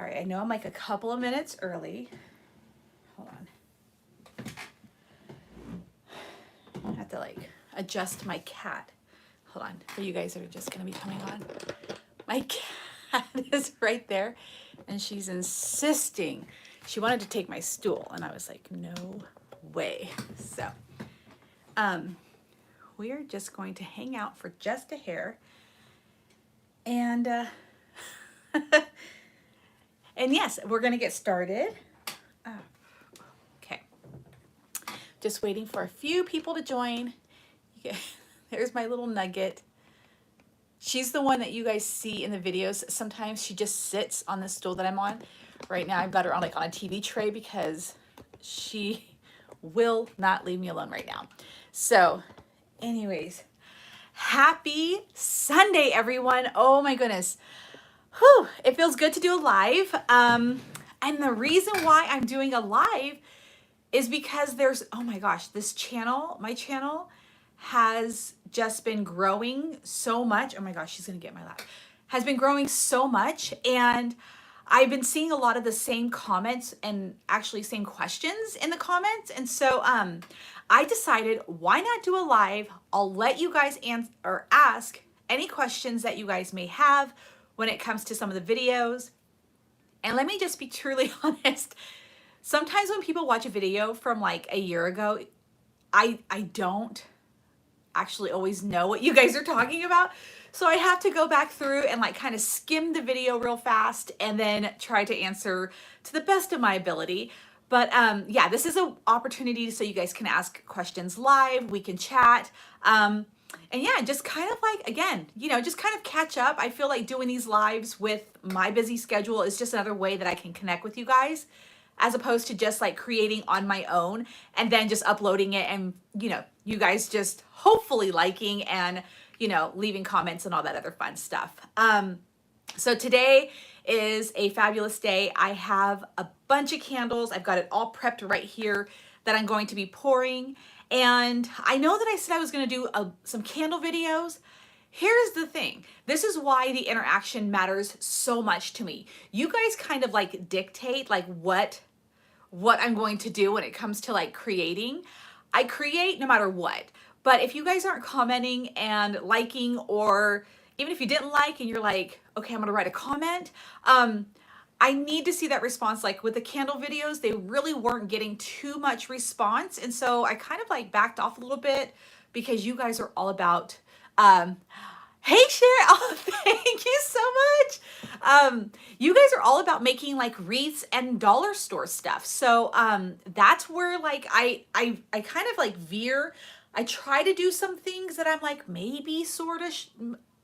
sorry. I know I'm like a couple of minutes early. Hold on. I have to like adjust my cat. Hold on, for you guys that are just gonna be coming on. My cat is right there and she's insisting. She wanted to take my stool and I was like, no way. So, we're just going to hang out for just a hair. And, and yes, we're gonna get started. Okay. Just waiting for a few people to join. There's my little nugget. She's the one that you guys see in the videos. Sometimes she just sits on the stool that I'm on. Right now I've got her on like on a TV tray because she will not leave me alone right now. So anyways, happy Sunday, everyone. Oh my goodness. Whew, it feels good to do a live. And the reason why I'm doing a live is because there's, oh my gosh, this channel, my channel has just been growing so much. Oh my gosh, she's gonna get my lap. Has been growing so much, and I've been seeing a lot of the same comments and actually same questions in the comments. And so I decided, why not do a live? I'll let you guys answer or ask any questions that you guys may have when it comes to some of the videos. And let me just be truly honest. Sometimes when people watch a video from like a year ago, I don't actually always know what you guys are talking about. So I have to go back through and like kind of skim the video real fast and then try to answer to the best of my ability. But yeah, this is an opportunity so you guys can ask questions live, we can chat. And yeah, just kind of like, again, you know, just kind of catch up. I feel like doing these lives with my busy schedule is just another way that I can connect with you guys, as opposed to just like creating on my own and then just uploading it and, you know, you guys just hopefully liking and, you know, leaving comments and all that other fun stuff. So today is a fabulous day. I have a bunch of candles. I've got it all prepped right here that I'm going to be pouring. And I know that I said I was going to do some candle videos. Here's the thing. This is why the interaction matters so much to me. You guys kind of like dictate like what I'm going to do when it comes to like creating. I create no matter what. But if you guys aren't commenting and liking, or even if you didn't like and you're like, okay, I'm gonna write a comment, I need to see that response. Like with the candle videos, they really weren't getting too much response. And so I kind of like backed off a little bit because you guys are all about, hey Sharon, oh, thank you so much. You guys are all about making like wreaths and dollar store stuff. So that's where like I kind of like veer. I try to do some things that I'm like, maybe sort of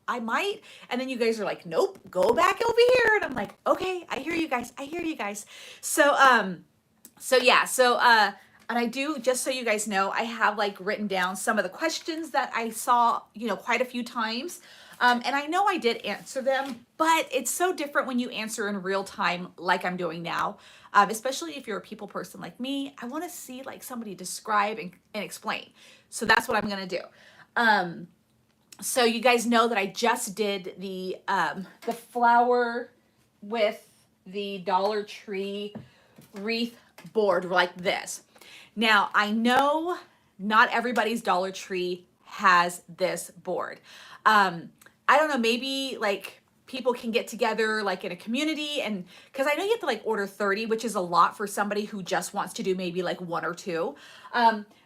I might. And then you guys are like, nope, go back over here. And I'm like, okay, I hear you guys. I hear you guys. So, yeah. So, and I do, just so you guys know, I have like written down some of the questions that I saw, you know, quite a few times. And I know I did answer them, but it's so different when you answer in real time like I'm doing now, especially if you're a people person like me. I want to see like somebody describe and explain. So that's what I'm going to do. So you guys know that I just did the flower with the Dollar Tree wreath board like this. Now, I know not everybody's Dollar Tree has this board. I don't know, maybe like people can get together like in a community, and because I know you have to like order 30, which is a lot for somebody who just wants to do maybe like 1 or 2.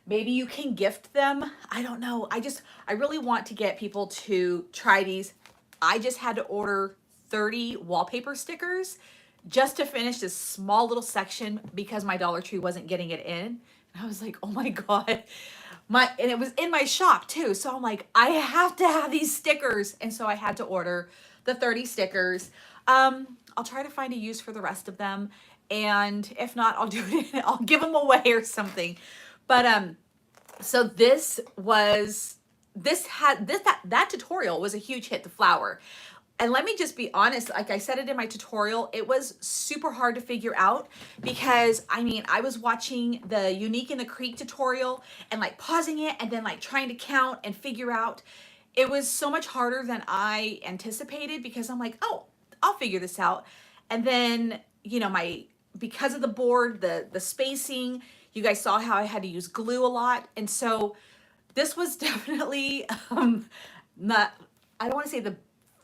Maybe you can gift them. I don't know. I really want to get people to try these. I just had to order 30 wallpaper stickers just to finish this small little section because my Dollar Tree wasn't getting it in. And I was like, oh my God. And it was in my shop too. So I'm like, I have to have these stickers. And so I had to order the 30 stickers. I'll try to find a use for the rest of them. And if not, I'll do it. I'll give them away or something. But, so that tutorial was a huge hit, the flower. And let me just be honest, like I said it in my tutorial, it was super hard to figure out because, I mean, I was watching the Unique in the Creek tutorial and like pausing it and then like trying to count and figure out. It was so much harder than I anticipated because I'm like, oh, I'll figure this out. And then you know, because of the board, the spacing, you guys saw how I had to use glue a lot. And so this was definitely not, I don't want to say the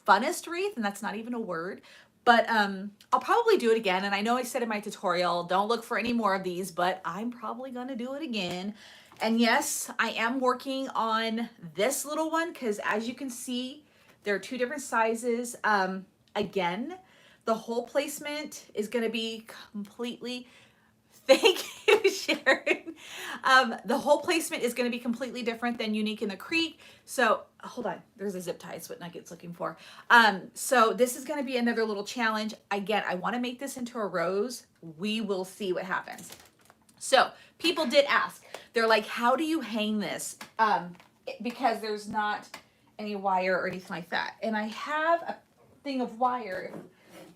funnest wreath, and that's not even a word, but I'll probably do it again. And I know I said in my tutorial, don't look for any more of these, but I'm probably going to do it again. And yes, I am working on this little one because as you can see, there are two different sizes. Again, the hole placement is going to be completely, thank you, Sharon. The hole placement is going to be completely different than Unique in the Creek. So hold on, there's a zip tie, is what Nugget's looking for. So this is going to be another little challenge. Again, I want to make this into a rose. We will see what happens. So people did ask, they're like, how do you hang this? Because there's not any wire or anything like that. And I have a thing of wire.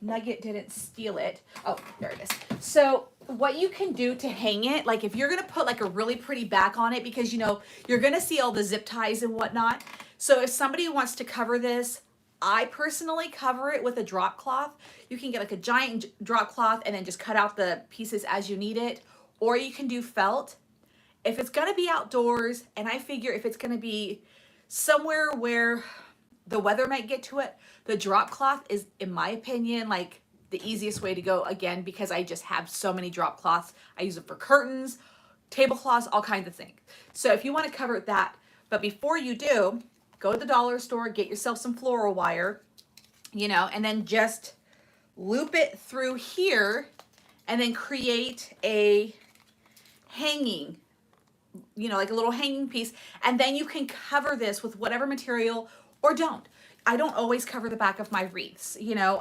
Nugget didn't steal it. Oh, there it is. So what you can do to hang it, like if you're going to put like a really pretty back on it, because you know, you're going to see all the zip ties and whatnot. So if somebody wants to cover this, I personally cover it with a drop cloth. You can get like a giant drop cloth and then just cut out the pieces as you need it. Or you can do felt. If it's going to be outdoors, and I figure if it's going to be somewhere where the weather might get to it, the drop cloth is, in my opinion, like the easiest way to go, again, because I just have so many drop cloths. I use them for curtains, tablecloths, all kinds of things. So if you want to cover that, but before you do, go to the dollar store, get yourself some floral wire, you know, and then just loop it through here and then create a hanging, you know, like a little hanging piece. And then you can cover this with whatever material, or don't. I don't always cover the back of my wreaths, you know.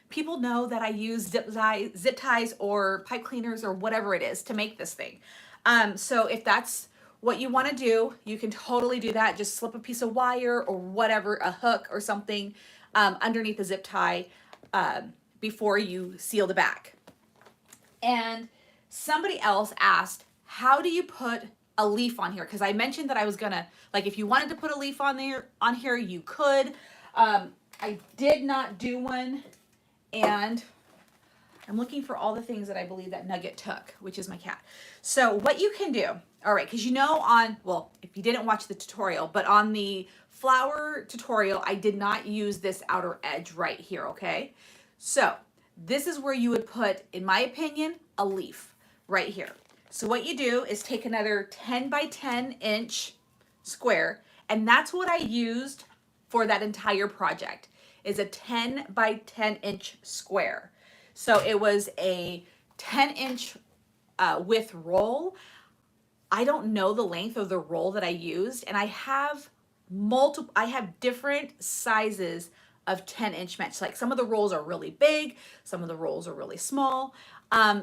People know that I use zip ties or pipe cleaners or whatever it is to make this thing. So if that's what you want to do, you can totally do that. Just slip a piece of wire or whatever, a hook or something underneath the zip tie before you seal the back. And somebody else asked, how do you put a leaf on here? Because I mentioned that I was gonna, like, if you wanted to put a leaf on here, you could. I did not do one, and I'm looking for all the things that I believe that Nugget took, which is my cat. So what you can do, all right, because you know well, if you didn't watch the tutorial, but on the flower tutorial, I did not use this outer edge right here, okay? So this is where you would put, in my opinion, a leaf right here. So what you do is take another 10 by 10 inch square, and that's what I used for that entire project, is a 10 by 10 inch square. So it was a 10 inch width roll. I don't know the length of the roll that I used, and I have different sizes of 10 inch mesh. Like some of the rolls are really big, some of the rolls are really small.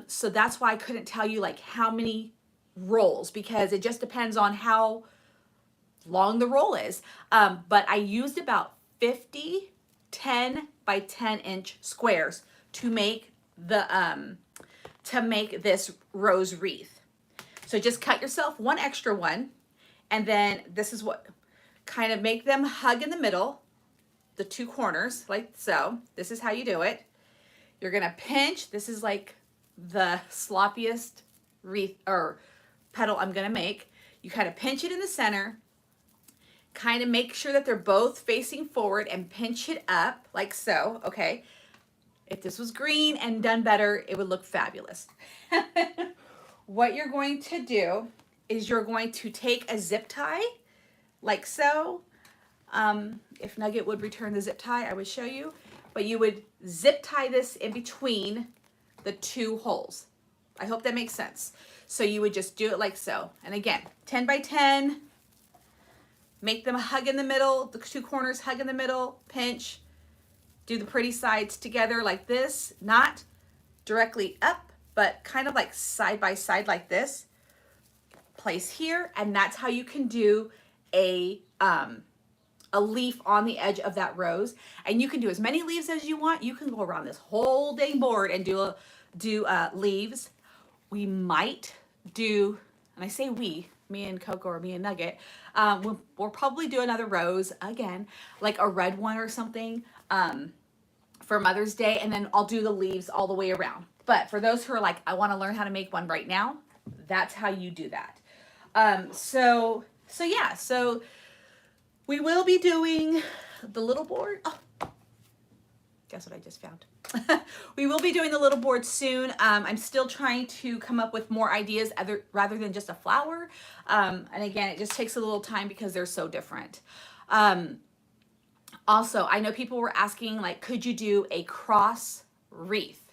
So that's why I couldn't tell you like how many rolls, because it just depends on how long the roll is. But I used about 50 10 by 10 inch squares to make this rose wreath. So just cut yourself one extra one, and then this is what, kind of make them hug in the middle, the two corners like so. This is how you do it. You're gonna pinch. This is like the sloppiest wreath or petal I'm gonna make. You kind of pinch it in the center, kind of make sure that they're both facing forward, and pinch it up like so, okay? If this was green and done better, it would look fabulous. What you're going to do is you're going to take a zip tie like so. If Nugget would return the zip tie, I would show you, but you would zip tie this in between the two holes. I hope that makes sense. So you would just do it like so. And again, 10 by 10, make them hug in the middle, the two corners hug in the middle, pinch, do the pretty sides together like this, not directly up, but kind of like side by side like this. Place here, and that's how you can do a leaf on the edge of that rose. And you can do as many leaves as you want. You can go around this whole dang board and do leaves. We might do, and I say we, me and Coco or me and Nugget, we'll probably do another rose again, like a red one or something, for Mother's Day, and then I'll do the leaves all the way around. But for those who are like, I want to learn how to make one right now, that's how you do that. So yeah, so we will be doing the little board. Oh, guess what I just found? We will be doing the little board soon. I'm still trying to come up with more ideas rather than just a flower. And again, it just takes a little time because they're so different. Also, I know people were asking, like, could you do a cross wreath?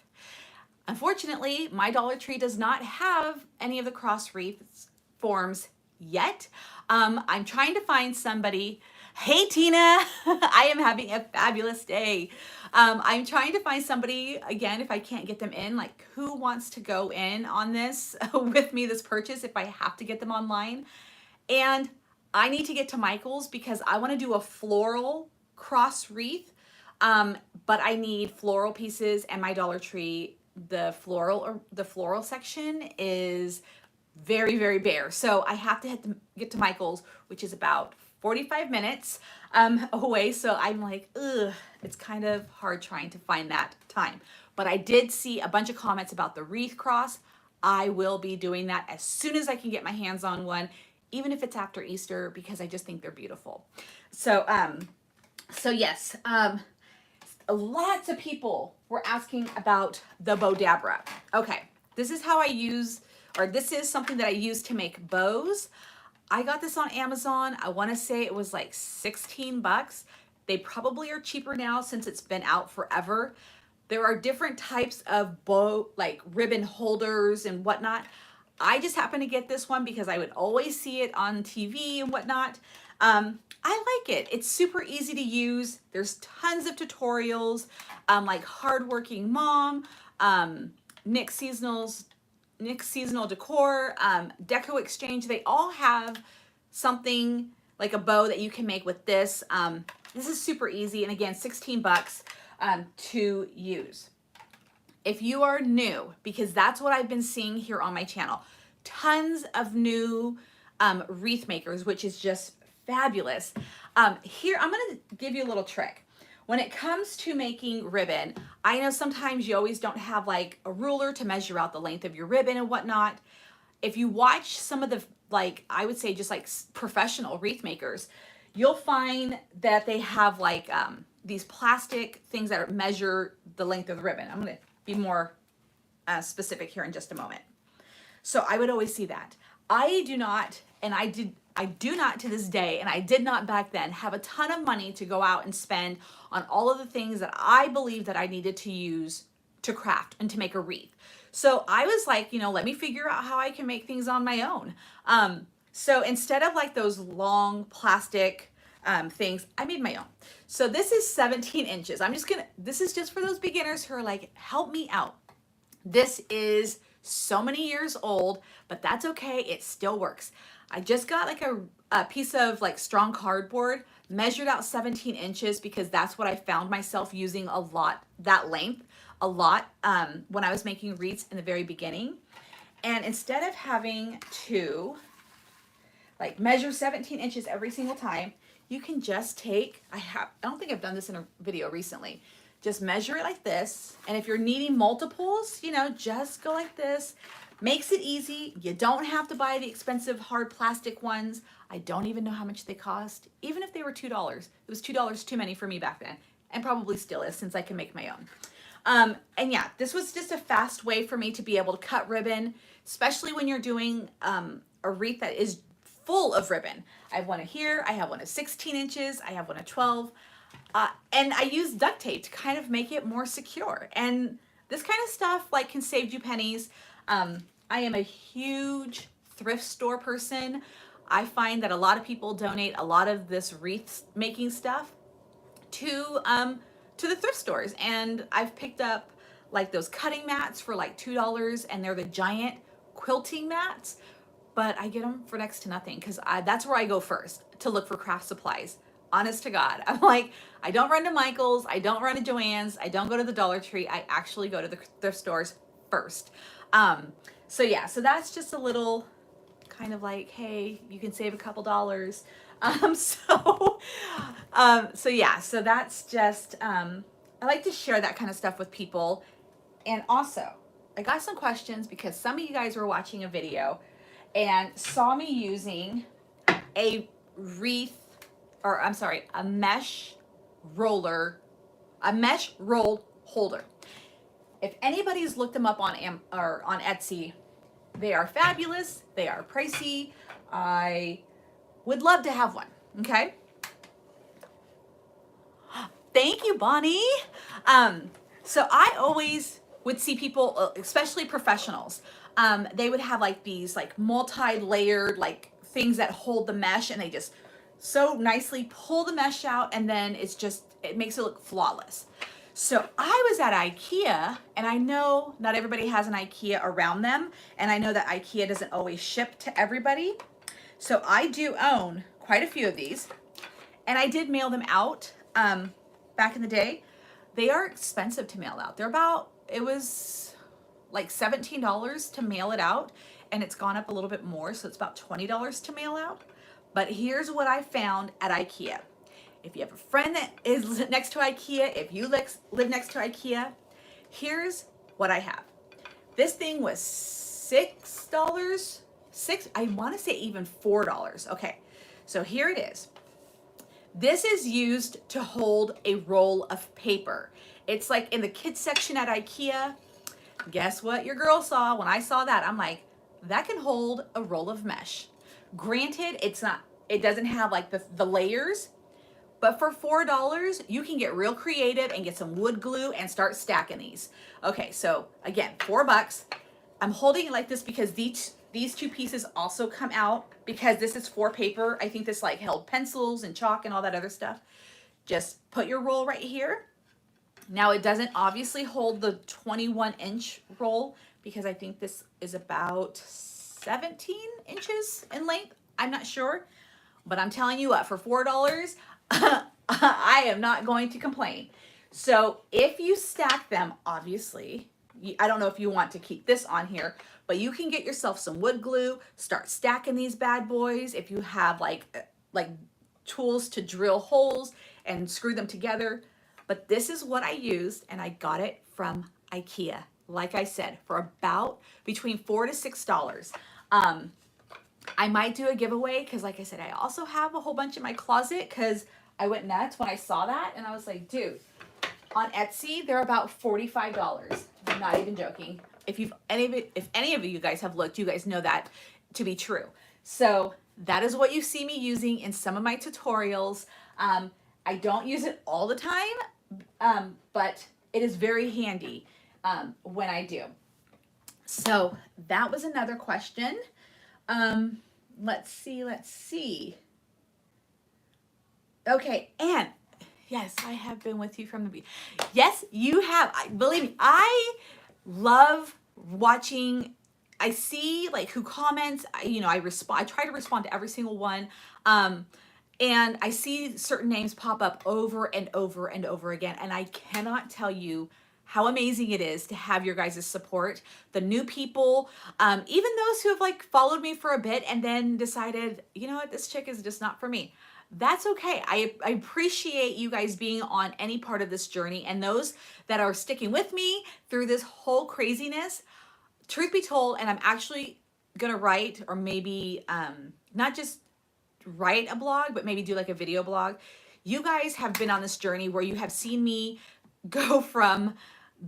Unfortunately, my Dollar Tree does not have any of the cross wreaths forms yet. I'm trying to find somebody. Hey, Tina, I am having a fabulous day. I'm trying to find somebody, again, if I can't get them in, like who wants to go in on this with me, this purchase, if I have to get them online. And I need to get to Michael's because I want to do a floral cross wreath, but I need floral pieces, and my Dollar Tree, the floral section is very, very bare. So I have to get to Michael's, which is about 45 minutes away. So I'm like, ugh, it's kind of hard trying to find that time. But I did see a bunch of comments about the wreath cross. I will be doing that as soon as I can get my hands on one, even if it's after Easter, because I just think they're beautiful. So, so yes, lots of people were asking about the Bodabra. Okay, this is how I use, or this is something that I use to make bows. I got this on Amazon. I want to say it was like 16 bucks. They probably are cheaper now since it's been out forever. There are different types of bow, like ribbon holders and whatnot. I just happened to get this one because I would always see it on TV and whatnot. I like it. It's super easy to use. There's tons of tutorials, like Hardworking Mom, Nick Seasonal Decor, Deco Exchange. They all have something like a bow that you can make with this. This is super easy, and again, 16 bucks to use. If you are new, because that's what I've been seeing here on my channel, tons of new wreath makers, which is just fabulous. Here, I'm gonna give you a little trick. When it comes to making ribbon, I know sometimes you always don't have like a ruler to measure out the length of your ribbon and whatnot. If you watch some of the, like, I would say just like professional wreath makers, you'll find that they have like these plastic things that measure the length of the ribbon. I'm gonna be more specific here in just a moment. So I would always see that. I do not, and I do not to this day, and I did not back then, have a ton of money to go out and spend on all of the things that I believed that I needed to use to craft and to make a wreath. So I was like, you know, let me figure out how I can make things on my own. So instead of like those long plastic things, I made my own. So this is 17 inches. This is just for those beginners who are like, help me out. This is so many years old, but that's okay. It still works. I just got like a piece of like strong cardboard, measured out 17 inches because that's what I found myself using a lot, that length, a lot when I was making wreaths in the very beginning. And instead of having to like measure 17 inches every single time, you can just take, I don't think I've done this in a video recently, just measure it like this. And if you're needing multiples, you know, just go like this. Makes it easy. You don't have to buy the expensive hard plastic ones. I don't even know how much they cost. Even if they were $2, it was $2 too many for me back then, and probably still is since I can make my own. And yeah, this was just a fast way for me to be able to cut ribbon, especially when you're doing a wreath that is full of ribbon. I have one here, I have one of 16 inches, I have one of 12, and I use duct tape to kind of make it more secure. And this kind of stuff like can save you pennies. I am a huge thrift store person. I find that a lot of people donate a lot of this wreath making stuff to the thrift stores, and I've picked up like those cutting mats for like $2, and they're the giant quilting mats, but I get them for next to nothing because that's where I go first to look for craft supplies. Honest to God, I'm like, I don't run to Michael's, I don't run to Joann's, I don't go to the Dollar Tree. I actually go to the thrift stores first. So yeah, so that's just a little kind of like, hey, you can save a couple dollars. So yeah, so that's just I like to share that kind of stuff with people. And also, I got some questions because some of you guys were watching a video and saw me using a wreath, or I'm sorry, a mesh rolled holder. If anybody's looked them up on on Etsy, they are fabulous. They are pricey. I would love to have one. Okay. Thank you, Bonnie. So I always would see people, especially professionals, they would have like these like multi-layered like things that hold the mesh, and they just so nicely pull the mesh out, and then it makes it look flawless. So I was at IKEA, and I know not everybody has an IKEA around them, and I know that IKEA doesn't always ship to everybody. So I do own quite a few of these, and I did mail them out back in the day. They are expensive to mail out. It was like $17 to mail it out, and it's gone up a little bit more, so it's about $20 to mail out. But here's what I found at IKEA. If you have a friend that is next to IKEA, if you live next to IKEA, here's what I have. This thing was $6, I want to say even $4. Okay, so here it is. This is used to hold a roll of paper. It's like in the kids section at IKEA. Guess what your girl saw when I saw that? I'm like, that can hold a roll of mesh. Granted, it doesn't have like the layers, but for $4, you can get real creative and get some wood glue and start stacking these. Okay, so again, $4. I'm holding it like this because these two pieces also come out because this is for paper. I think this like held pencils and chalk and all that other stuff. Just put your roll right here. Now it doesn't obviously hold the 21-inch roll because I think this is about 17 inches in length. I'm not sure, but I'm telling you what, for $4, I am not going to complain. So if you stack them, obviously, I don't know if you want to keep this on here, but you can get yourself some wood glue, start stacking these bad boys. If you have like tools to drill holes and screw them together. But this is what I used, and I got it from IKEA. Like I said, for about between $4 to $6. I might do a giveaway because, like I said, I also have a whole bunch in my closet because I went nuts when I saw that, and I was like, dude, on Etsy they're about $45. I'm not even joking. If any of you guys have looked, you guys know that to be true. So that is what you see me using in some of my tutorials. I don't use it all the time, but it is very handy when I do. So that was another question. Let's see. Okay, and yes, I have been with you from the beginning. Yes, you have. Believe me, I love watching. I see like who comments. I respond. I try to respond to every single one. And I see certain names pop up over and over and over again. And I cannot tell you how amazing it is to have your guys' support. The new people, even those who have like followed me for a bit and then decided, you know what, this chick is just not for me. That's okay. I appreciate you guys being on any part of this journey, and those that are sticking with me through this whole craziness. Truth be told, and I'm actually gonna write, or maybe not just write a blog, but maybe do like a video blog. You guys have been on this journey where you have seen me go from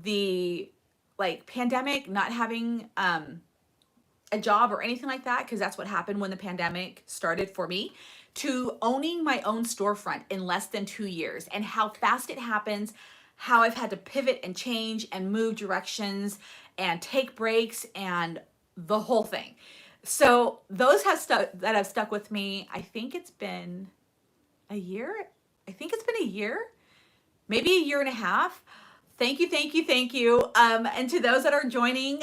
the like pandemic, not having a job or anything like that, because that's what happened when the pandemic started for me, to owning my own storefront in less than 2 years, and how fast it happens, how I've had to pivot and change and move directions and take breaks and the whole thing. So those that have stuck with me, I think it's been a year. Maybe a year and a half. Thank you. And to those that are joining,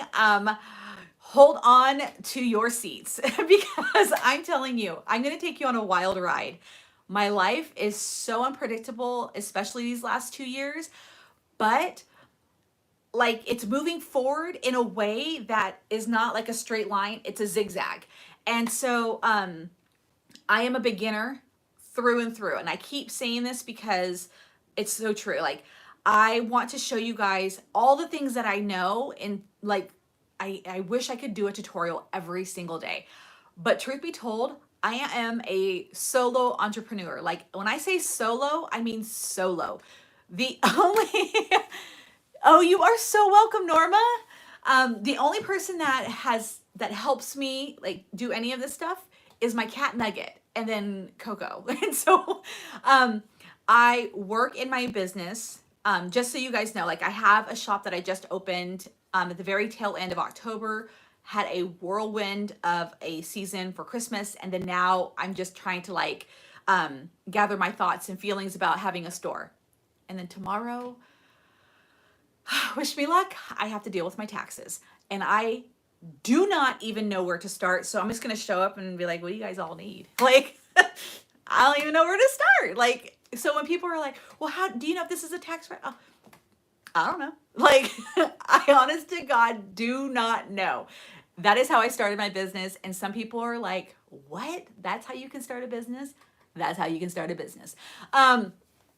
hold on to your seats because I'm telling you, I'm going to take you on a wild ride. My life is so unpredictable, especially these last 2 years, but like it's moving forward in a way that is not like a straight line. It's a zigzag. And so I am a beginner through and through. And I keep saying this because it's so true. Like I want to show you guys all the things that I know, and like, I wish I could do a tutorial every single day. But truth be told, I am a solo entrepreneur. Like when I say solo, I mean solo. The only, oh, you are so welcome, Norma. The only person that helps me like do any of this stuff is my cat Nugget and then Coco. And so I work in my business. Just so you guys know, like I have a shop that I just opened at the very tail end of October, had a whirlwind of a season for Christmas. And then now I'm just trying to like gather my thoughts and feelings about having a store. And then tomorrow, wish me luck, I have to deal with my taxes. And I do not even know where to start. So I'm just going to show up and be like, what do you guys all need? Like, I don't even know where to start. Like, so when people are like, well, how do you know if this is a tax write? Oh, I don't know. Like, I honest to God do not know. That is how I started my business. And some people are like, what? That's how you can start a business? That's how you can start a business.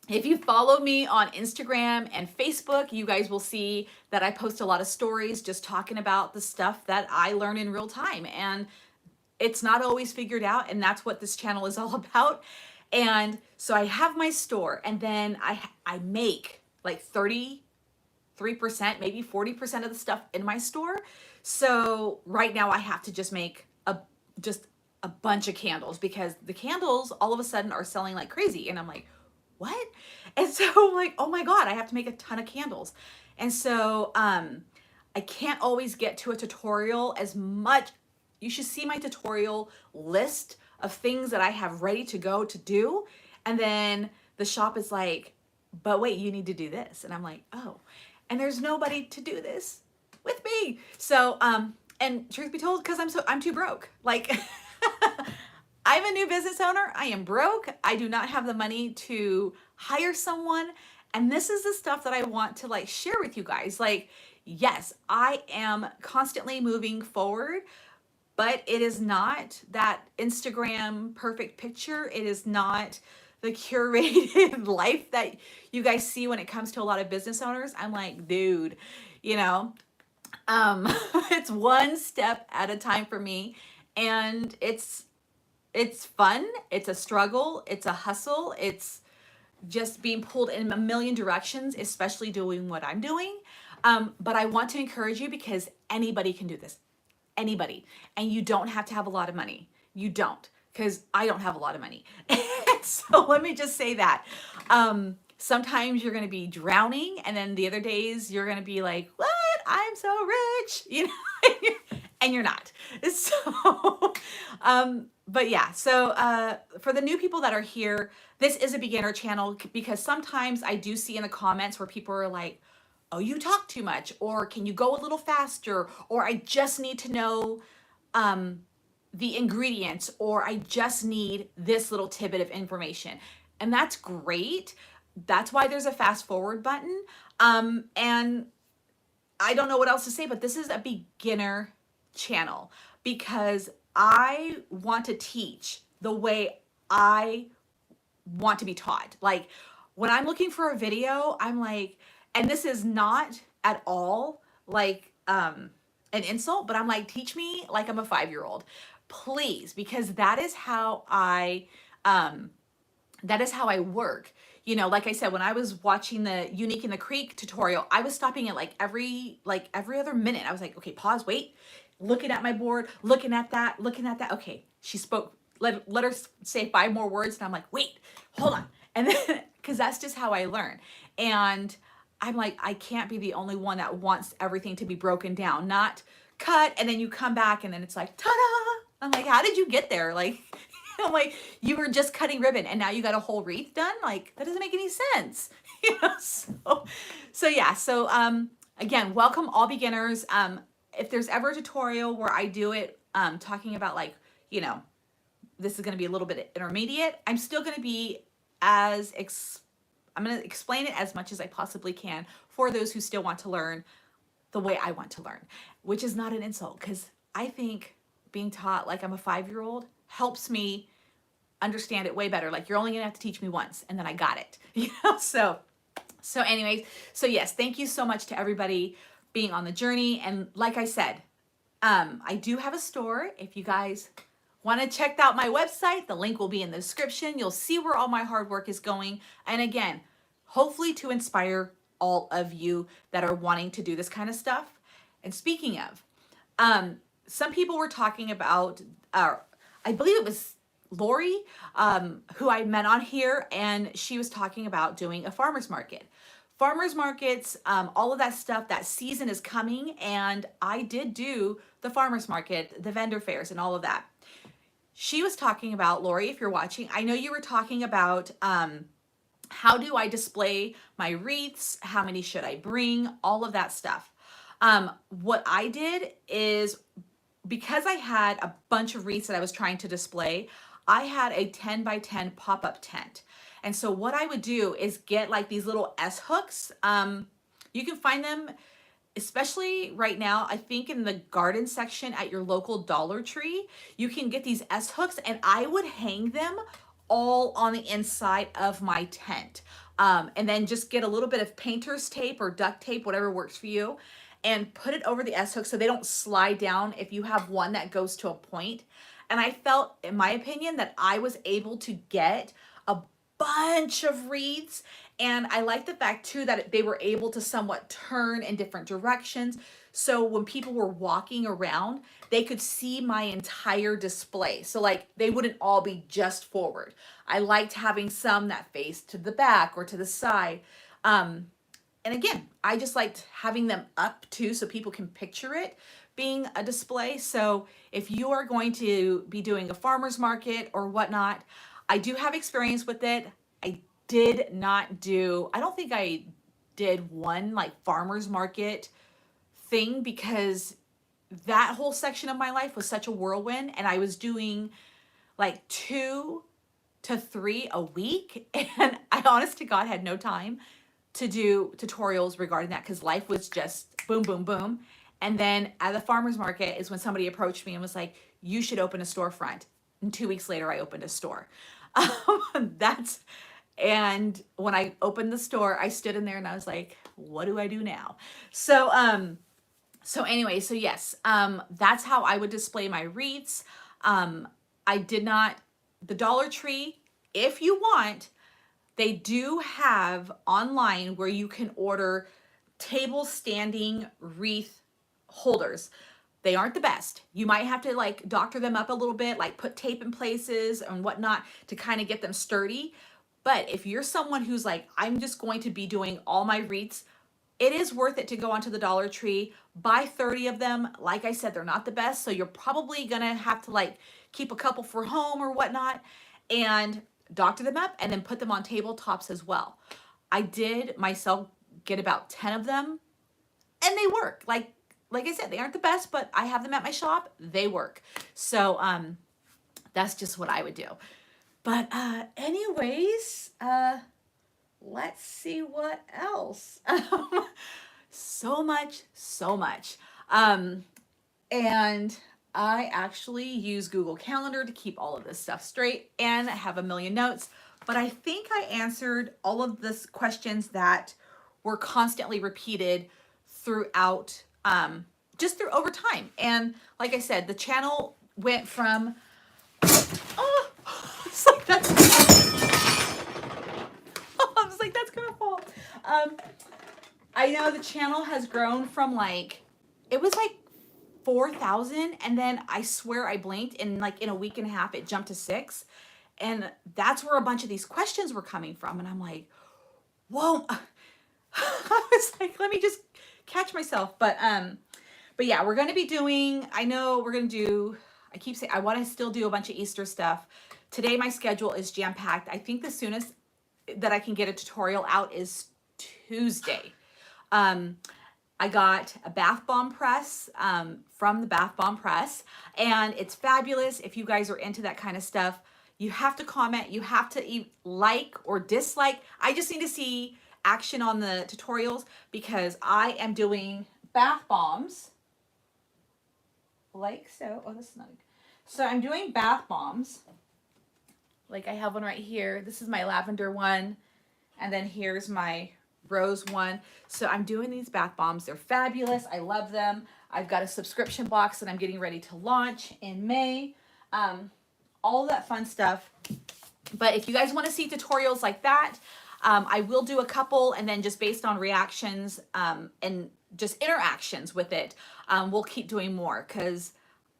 If you follow me on Instagram and Facebook, you guys will see that I post a lot of stories just talking about the stuff that I learn in real time. And it's not always figured out. And that's what this channel is all about. And so I have my store, and then I make like 33%, maybe 40% of the stuff in my store. So right now I have to just make just a bunch of candles, because the candles all of a sudden are selling like crazy. And I'm like, what? And so I'm like, oh my God, I have to make a ton of candles. And so I can't always get to a tutorial as much. You should see my tutorial list of things that I have ready to go to do. And then the shop is like, but wait, you need to do this. And I'm like, oh, and there's nobody to do this with me. So, and truth be told, because I'm too broke. Like, I'm a new business owner. I am broke. I do not have the money to hire someone. And this is the stuff that I want to like share with you guys. Like, yes, I am constantly moving forward, but it is not that Instagram perfect picture. It is not the curated life that you guys see when it comes to a lot of business owners. I'm like, dude, you know, it's one step at a time for me. And it's fun. It's a struggle. It's a hustle. It's just being pulled in a million directions, especially doing what I'm doing. But I want to encourage you, because anybody can do this. Anybody. And you don't have to have a lot of money. You don't, because I don't have a lot of money. So let me just say that. Sometimes you're going to be drowning, and then the other days you're going to be like, what? I'm so rich, you know, and you're not. So, but yeah, so for the new people that are here, this is a beginner channel, because sometimes I do see in the comments where people are like, oh, you talk too much, or can you go a little faster, or I just need to know the ingredients, or I just need this little tidbit of information. And that's great. That's why there's a fast forward button. And I don't know what else to say, but this is a beginner channel, because I want to teach the way I want to be taught. Like when I'm looking for a video, I'm like, and this is not at all like an insult, but I'm like, teach me like I'm a 5-year-old, please, because that is how I work. You know, like I said, when I was watching the Unique in the Creek tutorial, I was stopping at like every other minute. I was like, okay, pause, wait, looking at my board, looking at that. Okay, she spoke, let her say 5 more words. And I'm like, wait, hold on. And then, because that's just how I learn. And I'm like, I can't be the only one that wants everything to be broken down, not cut, and then you come back and then it's like, ta-da! I'm like, how did you get there? Like, I'm like, you were just cutting ribbon and now you got a whole wreath done? Like, that doesn't make any sense. You know, so yeah. So again, welcome all beginners. If there's ever a tutorial where I do it talking about like, you know, this is going to be a little bit intermediate, I'm still going to be I'm going to explain it as much as I possibly can for those who still want to learn the way I want to learn, which is not an insult, because I think being taught like I'm a 5-year-old helps me understand it way better. Like, you're only gonna have to teach me once and then I got it, you know? So So anyways, so yes, thank you so much to everybody being on the journey. And like I said, I do have a store. If you guys want to check out my website, the link will be in the description. You'll see where all my hard work is going. And again, hopefully to inspire all of you that are wanting to do this kind of stuff. And speaking of, some people were talking about, I believe it was Lori, who I met on here, and she was talking about doing a farmer's market. Farmers markets, all of that stuff, that season is coming, and I did do the farmers market, the vendor fairs, and all of that. She was talking about, Lori, if you're watching, I know you were talking about how do I display my wreaths, how many should I bring, all of that stuff. What I did is, because I had a bunch of wreaths that I was trying to display, I had a 10 by 10 pop-up tent. And so what I would do is get like these little S hooks. You can find them, especially right now, I think in the garden section at your local Dollar Tree, you can get these S hooks, and I would hang them all on the inside of my tent. And then just get a little bit of painter's tape or duct tape, whatever works for you, and put it over the S hook so they don't slide down if you have one that goes to a point. And I felt, in my opinion, that I was able to get a bunch of wreaths. And I like the fact too that they were able to somewhat turn in different directions. So when people were walking around, they could see my entire display. So like they wouldn't all be just forward. I liked having some that faced to the back or to the side. And again, I just liked having them up too so people can picture it being a display. So if you are going to be doing a farmer's market or whatnot, I do have experience with it. I did not do, I don't think I did one like farmer's market thing because that whole section of my life was such a whirlwind, and I was doing like 2 to 3 a week. And I honest to God had no time to do tutorials regarding that because life was just boom, boom, boom. And then at the farmer's market is when somebody approached me and was like, you should open a storefront. And 2 weeks later, I opened a store. And when I opened the store, I stood in there and I was like, what do I do now? So anyway, so yes, that's how I would display my wreaths. I did not, the Dollar Tree, if you want, they do have online where you can order table standing wreath holders. They aren't the best. You might have to like doctor them up a little bit, like put tape in places and whatnot to kind of get them sturdy. But if you're someone who's like, I'm just going to be doing all my wreaths, it is worth it to go onto the Dollar Tree, buy 30 of them. Like I said, they're not the best. So you're probably going to have to like keep a couple for home or whatnot and doctor them up and then put them on tabletops as well. I did myself get about 10 of them and they work. Like I said, they aren't the best, but I have them at my shop. They work. So that's just what I would do. But anyways, let's see what else. So much. And I actually use Google Calendar to keep all of this stuff straight and have a million notes. But I think I answered all of the questions that were constantly repeated throughout, just through over time. And like I said, the channel went from, oh, it's like that's, I was like, that's gonna fall. I know the channel has grown from like, it was like 4,000, and then I swear I blinked and like in a week and a half it jumped to 6, and that's where a bunch of these questions were coming from. And I'm like, whoa. I was like, let me just catch myself. But yeah, we're going to be doing, I know we're going to do, I keep saying, I want to still do a bunch of Easter stuff. Today, my schedule is jam-packed. I think the soonest that I can get a tutorial out is Tuesday. I got a bath bomb press from the Bath Bomb Press, and it's fabulous. If you guys are into that kind of stuff, you have to comment, you have to like or dislike. I just need to see action on the tutorials because I am doing bath bombs like so. Oh, this is not good. So I'm doing bath bombs. Like I have one right here. This is my lavender one. And then here's my rose one. So I'm doing these bath bombs. They're fabulous. I love them. I've got a subscription box that I'm getting ready to launch in May. All that fun stuff. But if you guys want to see tutorials like that, I will do a couple, and then just based on reactions and just interactions with it, we'll keep doing more, because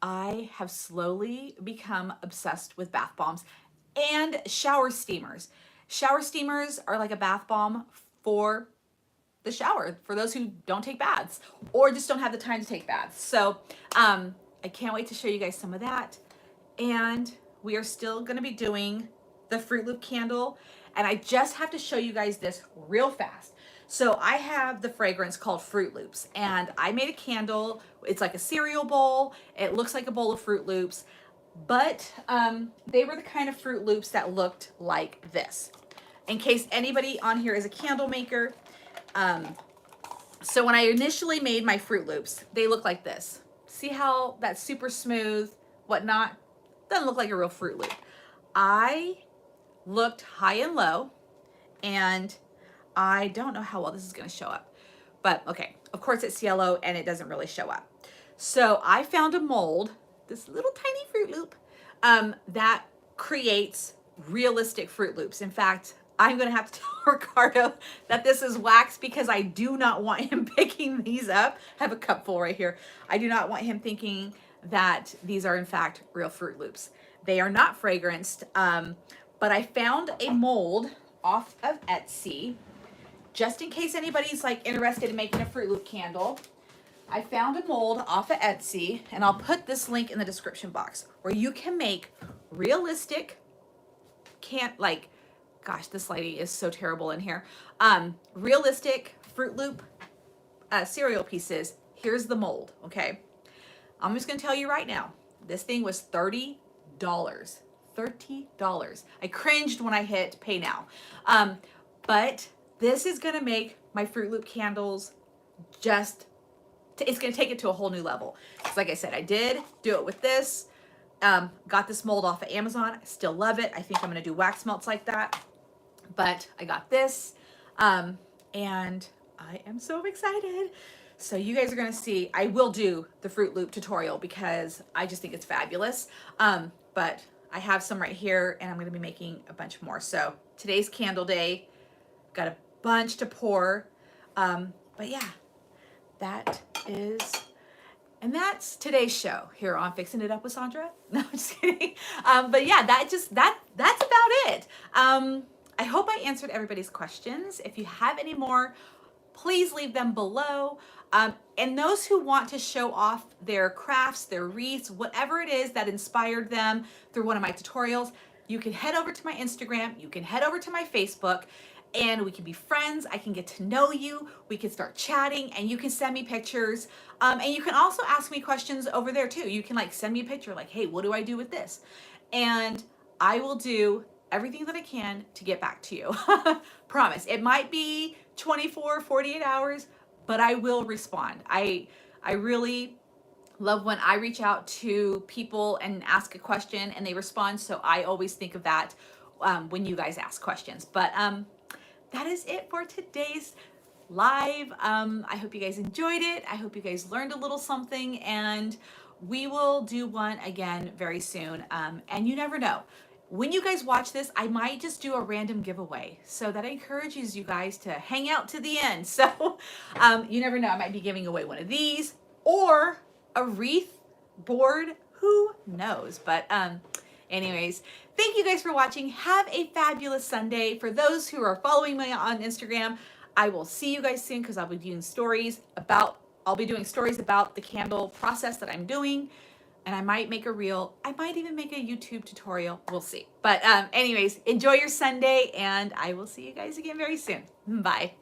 I have slowly become obsessed with bath bombs and shower steamers. Shower steamers are like a bath bomb for the shower, for those who don't take baths or just don't have the time to take baths. So I can't wait to show you guys some of that. And we are still going to be doing the Fruit Loop candle. And I just have to show you guys this real fast. So I have the fragrance called Fruit Loops, and I made a candle. It's like a cereal bowl. It looks like a bowl of Fruit Loops, but they were the kind of Fruit Loops that looked like this. In case anybody on here is a candle maker. So when I initially made my Fruit Loops, they look like this. See how that's super smooth, whatnot? Doesn't look like a real Fruit Loop. I looked high and low, and I don't know how well this is going to show up, but okay, of course it's yellow and it doesn't really show up. So I found a mold, this little tiny Fruit Loop, that creates realistic Fruit Loops. In fact, I'm going to have to tell Ricardo that this is wax, because I do not want him picking these up. I have a cup full right here. I do not want him thinking that these are in fact real Fruit Loops. They are not fragranced, but I found a mold off of Etsy, just in case anybody's like interested in making a Fruit Loop candle. I found a mold off of Etsy, and I'll put this link in the description box, where you can make realistic, gosh, this lady is so terrible in here. Realistic Fruit Loop cereal pieces. Here's the mold, okay? I'm just gonna tell you right now, this thing was $30. $30. I cringed when I hit pay now. But this is gonna make my Fruit Loop candles it's gonna take it to a whole new level. Because like I said, I did do it with this. Got this mold off of Amazon. I still love it. I think I'm gonna do wax melts like that. But I got this, and I am so excited. So you guys are gonna see, I will do the Fruit Loop tutorial because I just think it's fabulous. But I have some right here, and I'm gonna be making a bunch more. So today's candle day, got a bunch to pour. But yeah, and that's today's show here on Fixing It Up with Sandra. No, I'm just kidding. But yeah, that's about it. I hope I answered everybody's questions. If you have any more, please leave them below. And those who want to show off their crafts, their wreaths, whatever it is that inspired them through one of my tutorials, you can head over to my Instagram, you can head over to my Facebook, and we can be friends. I can get to know you. We can start chatting, and you can send me pictures. And you can also ask me questions over there too. You can like send me a picture like, hey, what do I do with this? And I will do everything that I can to get back to you. Promise. It might be 24, 48 hours, but I will respond. I really love when I reach out to people and ask a question and they respond. So I always think of that when you guys ask questions. But that is it for today's live. I hope you guys enjoyed it. I hope you guys learned a little something, and we will do one again very soon. And you never know. When you guys watch this, I might just do a random giveaway. So that encourages you guys to hang out to the end. So you never know. I might be giving away one of these or a wreath board. Who knows? But anyways, thank you guys for watching. Have a fabulous Sunday. For those who are following me on Instagram, I will see you guys soon because I'll be doing stories about the candle process that I'm doing. And I might make a reel. I might even make a YouTube tutorial. We'll see. But anyways, enjoy your Sunday, and I will see you guys again very soon. Bye.